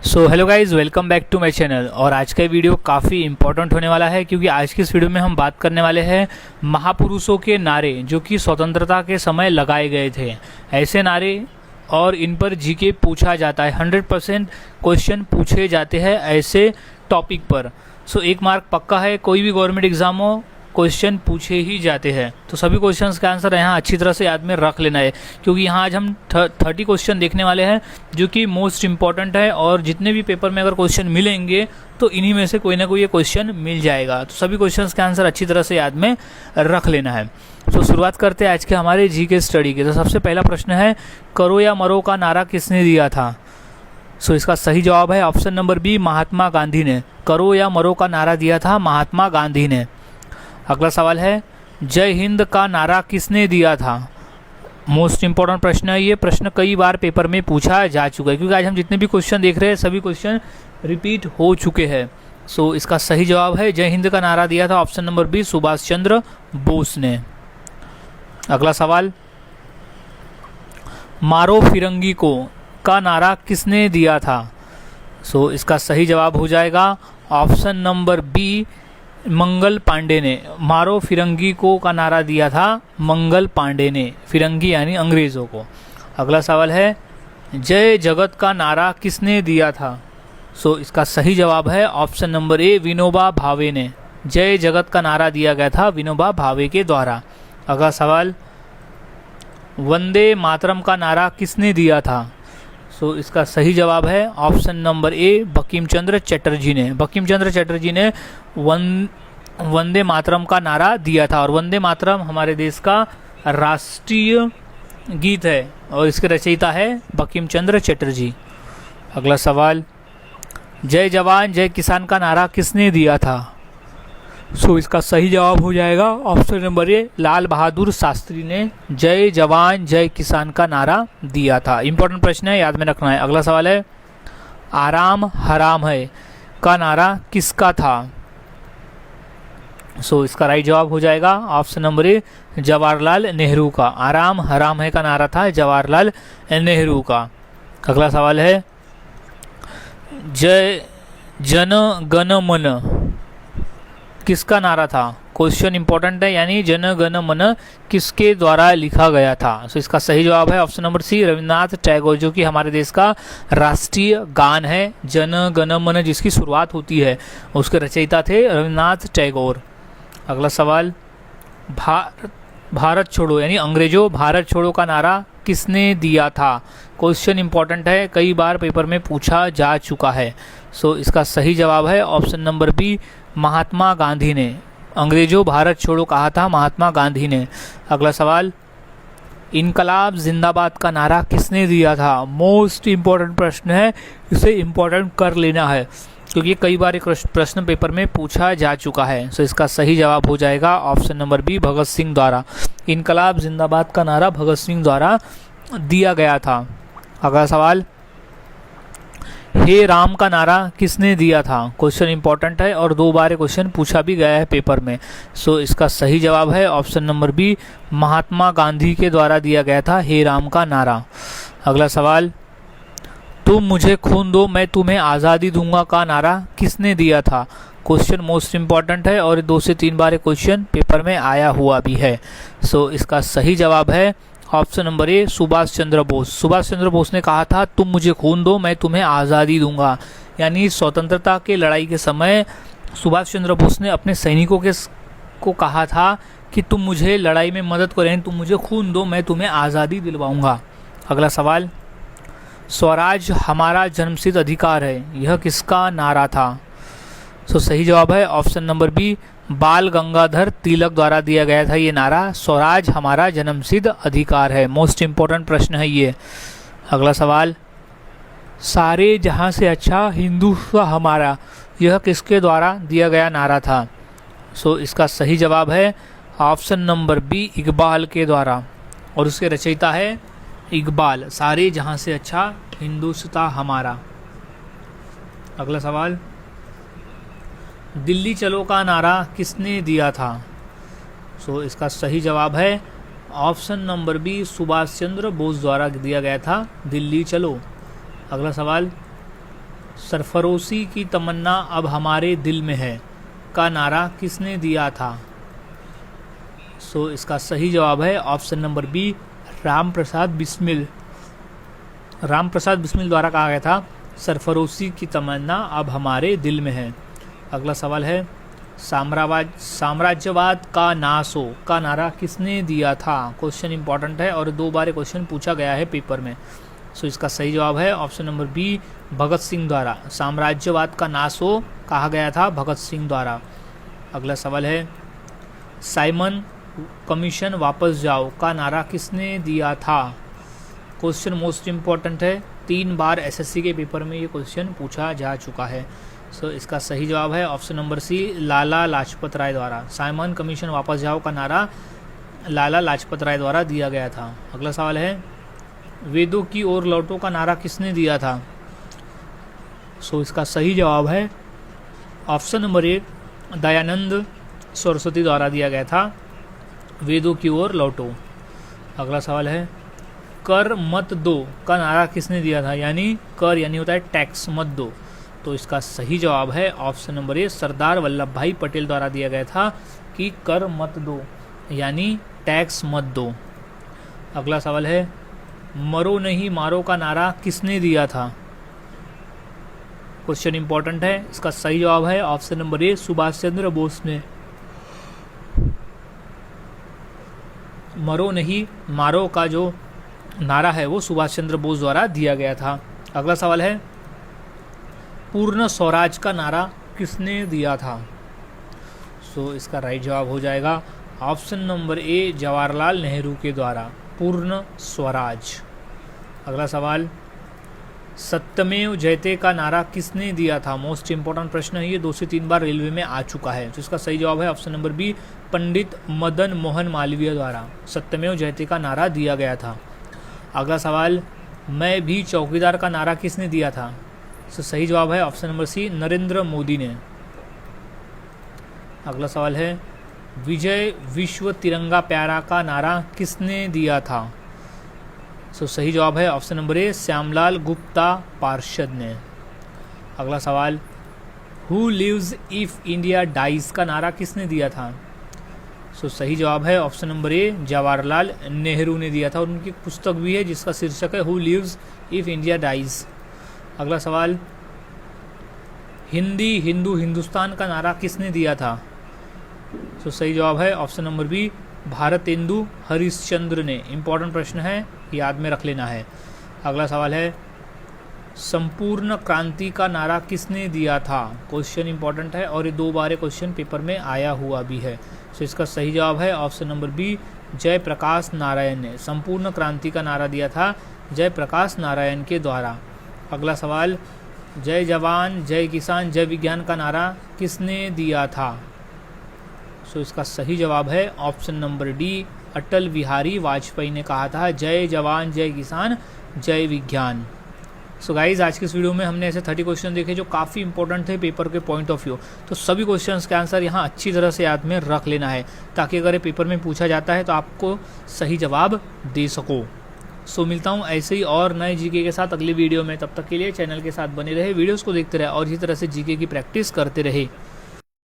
So hello guys, welcome back to my channel. और आज का वीडियो काफ़ी इंपॉर्टेंट होने वाला है क्योंकि आज की इस वीडियो में हम बात करने वाले हैं महापुरुषों के नारे जो कि स्वतंत्रता के समय लगाए गए थे। ऐसे नारे और इन पर जीके पूछा जाता है, 100% क्वेश्चन पूछे जाते हैं ऐसे टॉपिक पर। सो 1 मार्क पक्का है, कोई भी गवर्नमेंट एग्जाम हो क्वेश्चन पूछे ही जाते हैं। तो सभी क्वेश्चंस का आंसर यहाँ अच्छी तरह से याद में रख लेना है क्योंकि यहाँ आज हम 30 क्वेश्चन देखने वाले हैं जो कि मोस्ट इंपॉर्टेंट है। और जितने भी पेपर में अगर क्वेश्चन मिलेंगे तो इन्हीं में से कोई ना कोई ये क्वेश्चन मिल जाएगा। तो सभी क्वेश्चंस का आंसर अच्छी तरह से याद में रख लेना है। तो शुरुआत करते हैं आज के हमारे जीके स्टडी के। तो सबसे पहला प्रश्न है, करो या मरो का नारा किसने दिया था? सो इसका सही जवाब है option number B, Mahatma Gandhi ने। करो या मरो का नारा दिया था महात्मा गांधी ने। अगला सवाल है, जय हिंद का नारा किसने दिया था? मोस्ट इंपॉर्टेंट प्रश्न है ये। प्रश्न कई बार पेपर में पूछा जा चुका है क्योंकि आज हम जितने भी क्वेश्चन देख रहे हैं सभी क्वेश्चन रिपीट हो चुके हैं। सो इसका सही जवाब है जय हिंद का नारा दिया था option number B, Subhash Chandra Bose ने। अगला सवाल, मारो फिरंगी को का नारा किसने दिया था? सो इसका सही जवाब हो जाएगा option number B, Mangal Pandey ने। मारो फिरंगी को का नारा दिया था मंगल पांडे ने, फिरंगी यानी अंग्रेज़ों को। अगला सवाल है, जय जगत का नारा किसने दिया था? सो इसका सही जवाब है ऑप्शन नंबर ए, विनोबा भावे ने। जय जगत का नारा दिया गया था विनोबा भावे के द्वारा। अगला सवाल, वंदे मातरम का नारा किसने दिया था? सो इसका सही जवाब है ऑप्शन नंबर ए, बंकिम चंद्र चटर्जी ने। बंकिम चंद्र चटर्जी ने वंदे मातरम का नारा दिया था। और वंदे मातरम हमारे देश का राष्ट्रीय गीत है और इसके रचयिता है बंकिम चंद्र चटर्जी। अगला सवाल, जय जवान जय किसान का नारा किसने दिया था? सो इसका सही जवाब हो जाएगा ऑप्शन नंबर ए, लाल बहादुर शास्त्री ने जय जवान जय किसान का नारा दिया था। इंपॉर्टेंट प्रश्न है, याद में रखना है। अगला सवाल है, आराम हराम है का नारा किसका था? सो इसका राइट जवाब हो जाएगा option number A, Jawaharlal Nehru का। आराम हराम है का नारा था जवाहरलाल नेहरू का। अगला सवाल है, जय जन गण मन किसका नारा था? क्वेश्चन इंपॉर्टेंट है, यानी जन गण मन किसके द्वारा लिखा गया था? सो इसका सही जवाब है option number C, Rabindranath Tagore, जो कि हमारे देश का राष्ट्रीय गान है। जन गण मन जिसकी शुरुआत होती है उसके रचयिता थे रविन्द्रनाथ टैगोर। अगला सवाल, भारत छोड़ो यानी अंग्रेजों भारत छोड़ो का नारा किसने दिया था? क्वेश्चन इंपॉर्टेंट है, कई बार पेपर में पूछा जा चुका है। सो इसका सही जवाब है option number B, Mahatma Gandhi ने। अंग्रेजों भारत छोड़ो कहा था महात्मा गांधी ने। अगला सवाल, इनकलाब जिंदाबाद का नारा किसने दिया था? मोस्ट इंपॉर्टेंट प्रश्न है, इसे इंपॉर्टेंट कर लेना है क्योंकि कई बार एक प्रश्न पेपर में पूछा जा चुका है। सो इसका सही जवाब हो जाएगा option number B, Bhagat Singh द्वारा। इनकलाब जिंदाबाद का नारा भगत सिंह द्वारा दिया गया था। अगला सवाल, हे राम का नारा किसने दिया था? क्वेश्चन इंपॉर्टेंट है और 2 बार क्वेश्चन पूछा भी गया है पेपर में। सो इसका सही जवाब है option number B, Mahatma Gandhi के द्वारा दिया गया था हे राम का नारा। अगला सवाल, तुम मुझे खून दो मैं तुम्हें आज़ादी दूंगा का नारा किसने दिया था? क्वेश्चन मोस्ट इंपॉर्टेंट है और 2 से 3 बार क्वेश्चन पेपर में आया हुआ भी है। सो इसका सही जवाब है ऑप्शन नंबर ए, सुभाष चंद्र बोस। सुभाष चंद्र बोस ने कहा था तुम मुझे खून दो मैं तुम्हें आज़ादी दूंगा। यानी स्वतंत्रता के लड़ाई के समय सुभाष चंद्र बोस ने अपने सैनिकों को कहा था कि तुम मुझे लड़ाई में मदद करें, तुम मुझे खून दो मैं तुम्हें आज़ादी दिलवाऊंगा। अगला सवाल, स्वराज हमारा जन्मसिद्ध अधिकार है यह किसका नारा था? सो सही जवाब है ऑप्शन नंबर बी, बाल गंगाधर तिलक द्वारा दिया गया था ये नारा, स्वराज हमारा जन्मसिद्ध अधिकार है। मोस्ट इंपॉर्टेंट प्रश्न है ये। अगला सवाल, सारे जहां से अच्छा हिंदुत्व हमारा यह किसके द्वारा दिया गया नारा था? सो इसका सही जवाब है ऑप्शन नंबर बी, इकबाल के द्वारा। और उसके रचयिता है इकबाल। सारे जहां से अच्छा हिंदुत्व हमारा। अगला सवाल, दिल्ली चलो का नारा किसने दिया था? सो इसका सही जवाब है option number B, Subhash Chandra Bose द्वारा दिया गया था दिल्ली चलो। अगला सवाल, सरफरोशी की तमन्ना अब हमारे दिल में है का नारा किसने दिया था? सो इसका सही जवाब है option number B, Ram Prasad Bismil. Ram Prasad Bismil द्वारा कहा गया था सरफरोशी की तमन्ना अब हमारे दिल में है। अगला सवाल है साम्राज्यवाद का नाश हो का नारा किसने दिया था? क्वेश्चन इंपॉर्टेंट है और 2 बार क्वेश्चन पूछा गया है पेपर में। सो इसका सही जवाब है option number B, Bhagat Singh द्वारा। साम्राज्यवाद का नाश हो कहा गया था भगत सिंह द्वारा। अगला सवाल है साइमन कमीशन वापस जाओ का नारा किसने दिया था? क्वेश्चन मोस्ट इम्पॉर्टेंट है, 3 बार एसएससी के पेपर में ये क्वेश्चन पूछा जा चुका है। सो इसका सही जवाब है ऑप्शन नंबर सी, लाला लाजपत राय द्वारा। साइमन कमीशन वापस जाओ का नारा लाला लाजपत राय द्वारा दिया गया था। अगला सवाल है वेदों की ओर लौटो का नारा किसने दिया था? सो इसका सही जवाब है ऑप्शन नंबर ए, दयानंद सरस्वती द्वारा दिया गया था, वेदों की ओर लौटो। अगला सवाल है कर मत दो का नारा किसने दिया था? यानी कर यानी होता है टैक्स, मत दो। तो इसका सही जवाब है ऑप्शन नंबर ए, सरदार वल्लभ भाई पटेल द्वारा दिया गया था कि कर मत दो यानी टैक्स मत दो। अगला सवाल है मरो नहीं मारो का नारा किसने दिया था? क्वेश्चन इंपॉर्टेंट है, इसका सही जवाब है ऑप्शन नंबर ए, सुभाष चंद्र बोस ने। मरो नहीं मारो का जो नारा है वो सुभाष चंद्र बोस द्वारा दिया गया था। अगला सवाल है पूर्ण स्वराज का नारा किसने दिया था? सो इसका राइट जवाब हो जाएगा option number A, Jawaharlal Nehru के द्वारा, पूर्ण स्वराज। अगला सवाल सत्यमेव जयते का नारा किसने दिया था? मोस्ट इंपॉर्टेंट प्रश्न है ये, 2 से 3 बार रेलवे में आ चुका है। तो इसका सही जवाब है option number B, Pandit Madan Mohan Malviya द्वारा सत्यमेव जयते का नारा दिया गया था। अगला सवाल मैं भी चौकीदार का नारा किसने दिया था? तो सही जवाब है option number C, Narendra Modi ने। अगला सवाल है विजय विश्व तिरंगा प्यारा का नारा किसने दिया था? सो सही जवाब है option number A, Shyamlal Gupta Parshad ने। अगला सवाल who lives if India dies का नारा किसने दिया था? सो सही जवाब है option number A, Jawaharlal Nehru ने दिया था। और उनकी पुस्तक भी है जिसका शीर्षक है who lives if India dies. अगला सवाल हिंदी हिंदू हिंदुस्तान का नारा किसने दिया था? तो सही जवाब है option number B, Bharatendu Harishchandra ने। इंपॉर्टेंट प्रश्न है, याद में रख लेना है। अगला सवाल है संपूर्ण क्रांति का नारा किसने दिया था? क्वेश्चन इंपॉर्टेंट है और ये 2 बार क्वेश्चन पेपर में आया हुआ भी है। तो इसका सही जवाब है option number B, Jayaprakash Narayan ने। संपूर्ण क्रांति का नारा दिया था जयप्रकाश नारायण के द्वारा। अगला सवाल जय जवान जय किसान जय विज्ञान का नारा किसने दिया था? सो इसका सही जवाब है option number D, Atal Bihari Vajpayee ने कहा था जय जवान जय किसान जय विज्ञान। सो गाइज आज के इस वीडियो में हमने ऐसे 30 क्वेश्चन देखे जो काफ़ी इंपॉर्टेंट थे पेपर के पॉइंट ऑफ व्यू। तो सभी क्वेश्चंस के आंसर यहाँ अच्छी तरह से याद में रख लेना है ताकि अगर ये पेपर में पूछा जाता है तो आपको सही जवाब दे सको। सो मिलता हूँ ऐसे ही और नए जीके के साथ अगली वीडियो में। तब तक के लिए चैनल के साथ बने रहे, वीडियोस को देखते रहे और इसी तरह से जीके की प्रैक्टिस करते रहे।